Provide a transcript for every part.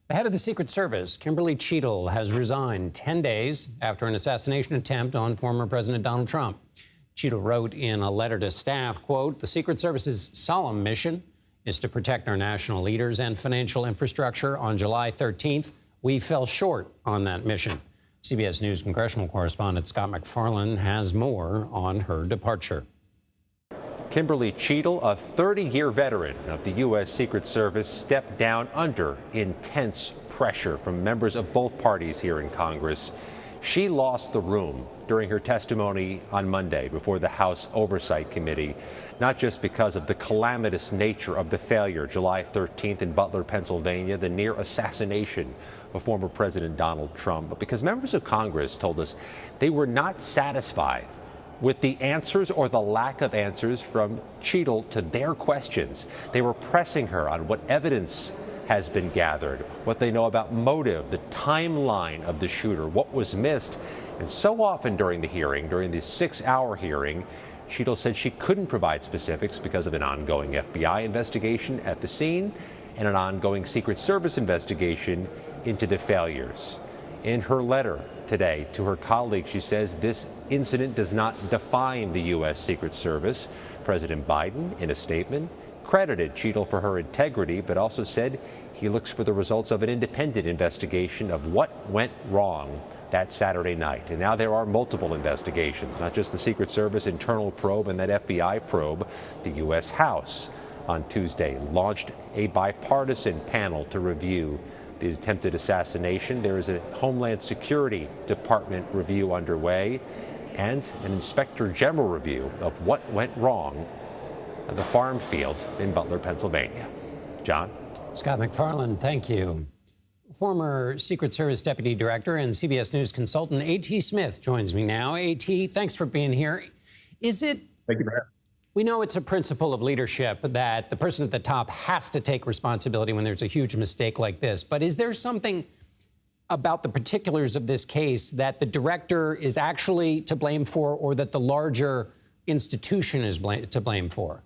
The head of the Secret Service, Kimberly Cheatle, has resigned 10 days after an assassination attempt on former President Donald Trump. Cheatle wrote in a letter to staff, quote, "The Secret Service's solemn mission is to protect our national leaders and financial infrastructure. On July 13th, we fell short on that mission." CBS News Congressional correspondent Scott MacFarlane has more on her departure. Kimberly Cheatle, a 30-year veteran of the U.S. Secret Service, stepped down under intense pressure from members of both parties here in Congress. She lost the room during her testimony on Monday before the House Oversight Committee, not just because of the calamitous nature of the failure July 13th in Butler, Pennsylvania, the near assassination of former President Donald Trump, but because members of Congress told us they were not satisfied with the answers or the lack of answers from Cheatle to their questions. They were pressing her on what evidence has been gathered, what they know about motive, the timeline of the shooter, what was missed. And so often during the hearing, during the 6-hour hearing, Cheatle said she couldn't provide specifics because of an ongoing FBI investigation at the scene and an ongoing Secret Service investigation into the failures. In her letter today to her colleagues, she says this incident does not define the U.S. Secret Service. President Biden, in a statement, credited Cheatle for her integrity, but also said he looks for the results of an independent investigation of what went wrong that Saturday night. And now there are multiple investigations, not just the Secret Service internal probe and that FBI probe. The U.S. House on Tuesday launched a bipartisan panel to review the attempted assassination. There is a Homeland Security Department review underway and an Inspector General review of what went wrong at the farm field in Butler, Pennsylvania. John? Scott MacFarlane, thank you. Former Secret Service Deputy Director and CBS News consultant A.T. Smith joins me now. A.T., thanks for being here. Thank you for having me. We know it's a principle of leadership that the person at the top has to take responsibility when there's a huge mistake like this. But is there something about the particulars of this case that the director is actually to blame for, or that the larger institution is to blame for?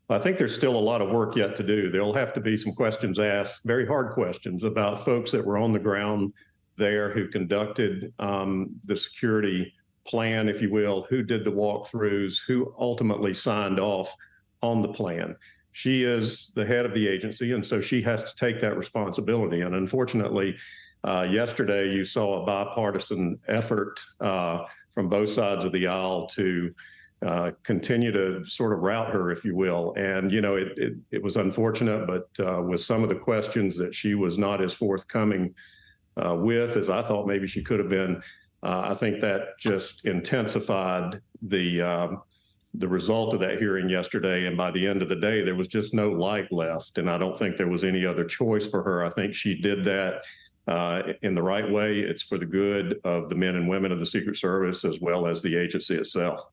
I think there's still a lot of work yet to do. There'll have to be some questions asked, very hard questions, about folks that were on the ground there who conducted the security plan, if you will, who did the walkthroughs, who ultimately signed off on the plan. She is the head of the agency, and so she has to take that responsibility. And unfortunately, yesterday you saw a bipartisan effort from both sides of the aisle to continue to sort of rout her, if you will. And, you know, it was unfortunate, but with some of the questions that she was not as forthcoming with as I thought maybe she could have been, I think that just intensified the result of that hearing yesterday. And by the end of the day, there was just no light left. And I don't think there was any other choice for her. I think she did that in the right way. It's for the good of the men and women of the Secret Service as well as the agency itself.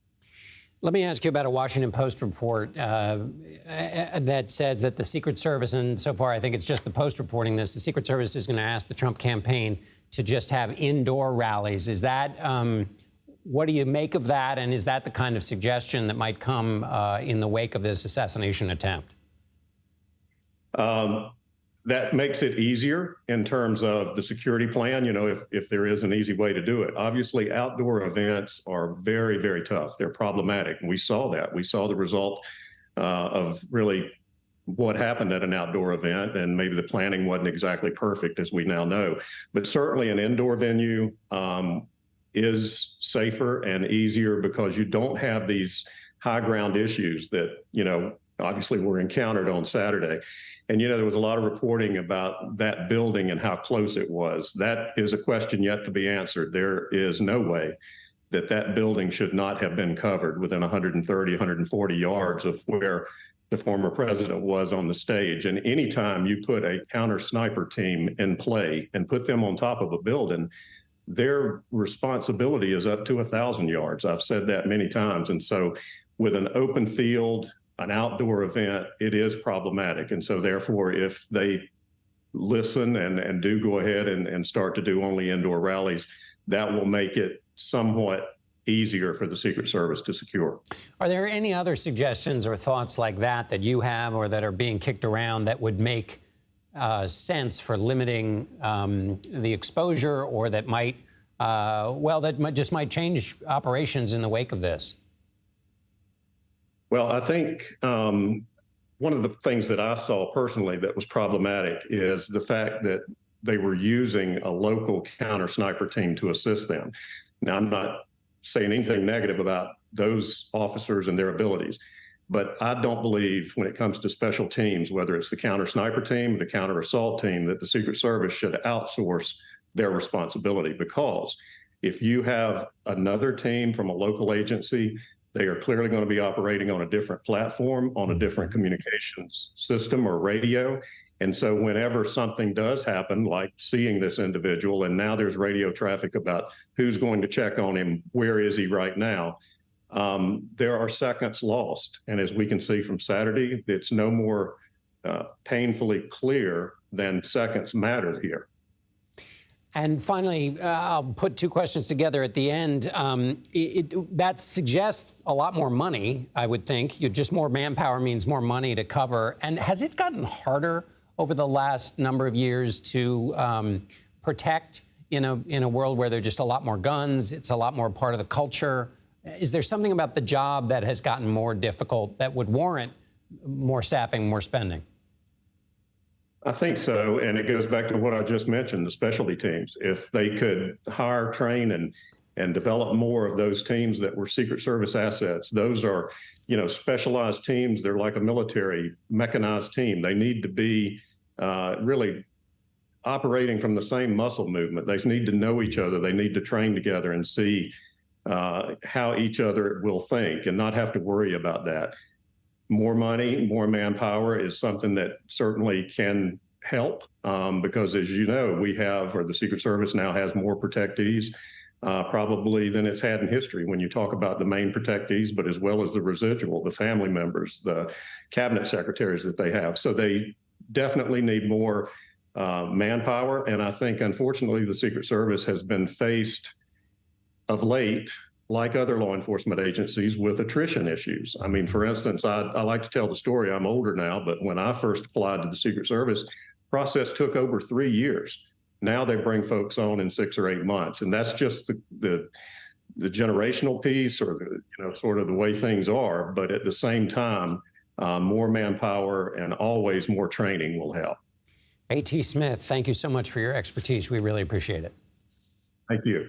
Let me ask you about a Washington Post report that says that the Secret Service, and so far I think it's just the Post reporting this, the Secret Service is going to ask the Trump campaign to just have indoor rallies. Is that, what do you make of that? And is that the kind of suggestion that might come in the wake of this assassination attempt? That makes it easier in terms of the security plan, you know, if there is an easy way to do it. Obviously, outdoor events are very, very tough. They're problematic. And we saw that. We saw the result of really what happened at an outdoor event, and maybe the planning wasn't exactly perfect, as we now know. But certainly an indoor venue is safer and easier because you don't have these high ground issues that, you know, obviously were encountered on Saturday. And, you know, there was a lot of reporting about that building and how close it was. That is a question yet to be answered. There is no way that that building should not have been covered within 130, 140 yards of where the former president was on the stage. And anytime you put a counter sniper team in play and put them on top of a building, their responsibility is up to 1,000 yards. I've said that many times. And so with an open field, an outdoor event, it is problematic. And so therefore, if they listen and do go ahead and start to do only indoor rallies, that will make it somewhat easier for the Secret Service to secure. Are there any other suggestions or thoughts like that that you have or that are being kicked around that would make sense for limiting the exposure, or that might, just might change operations in the wake of this? Well, I think one of the things that I saw personally that was problematic is the fact that they were using a local counter sniper team to assist them. Now, I'm not saying anything negative about those officers and their abilities, but I don't believe when it comes to special teams, whether it's the counter sniper team, the counter assault team, that the Secret Service should outsource their responsibility, because if you have another team from a local agency, they are clearly going to be operating on a different platform, on a different communications system or radio. And so whenever something does happen, like seeing this individual, and now there's radio traffic about who's going to check on him, where is he right now, there are seconds lost. And as we can see from Saturday, it's no more painfully clear than seconds matter here. And finally, I'll put two questions together at the end. That suggests a lot more money, I would think. Just more manpower means more money to cover. And has it gotten harder over the last number of years to protect in a world where there's just a lot more guns? It's a lot more part of the culture. Is there something about the job that has gotten more difficult that would warrant more staffing, more spending? I think so. And it goes back to what I just mentioned, the specialty teams. If they could hire, train, and develop more of those teams that were Secret Service assets, those are, specialized teams. They're like a military mechanized team. They need to be really operating from the same muscle movement. They need to know each other. They need to train together and see how each other will think and not have to worry about that. More money, more manpower is something that certainly can help because, as you know, the Secret Service now has more protectees probably than it's had in history when you talk about the main protectees, but as well as the residual, the family members, the cabinet secretaries that they have. So they definitely need more manpower. And I think, unfortunately, the Secret Service has been faced of late, like other law enforcement agencies, with attrition issues. I mean, for instance, I like to tell the story. I'm older now, but when I first applied to the Secret Service, process took over 3 years. Now they bring folks on in 6 or 8 months, and that's just the generational piece, or sort of the way things are. But at the same time, more manpower and always more training will help. A.T. Smith, thank you so much for your expertise. We really appreciate it. Thank you.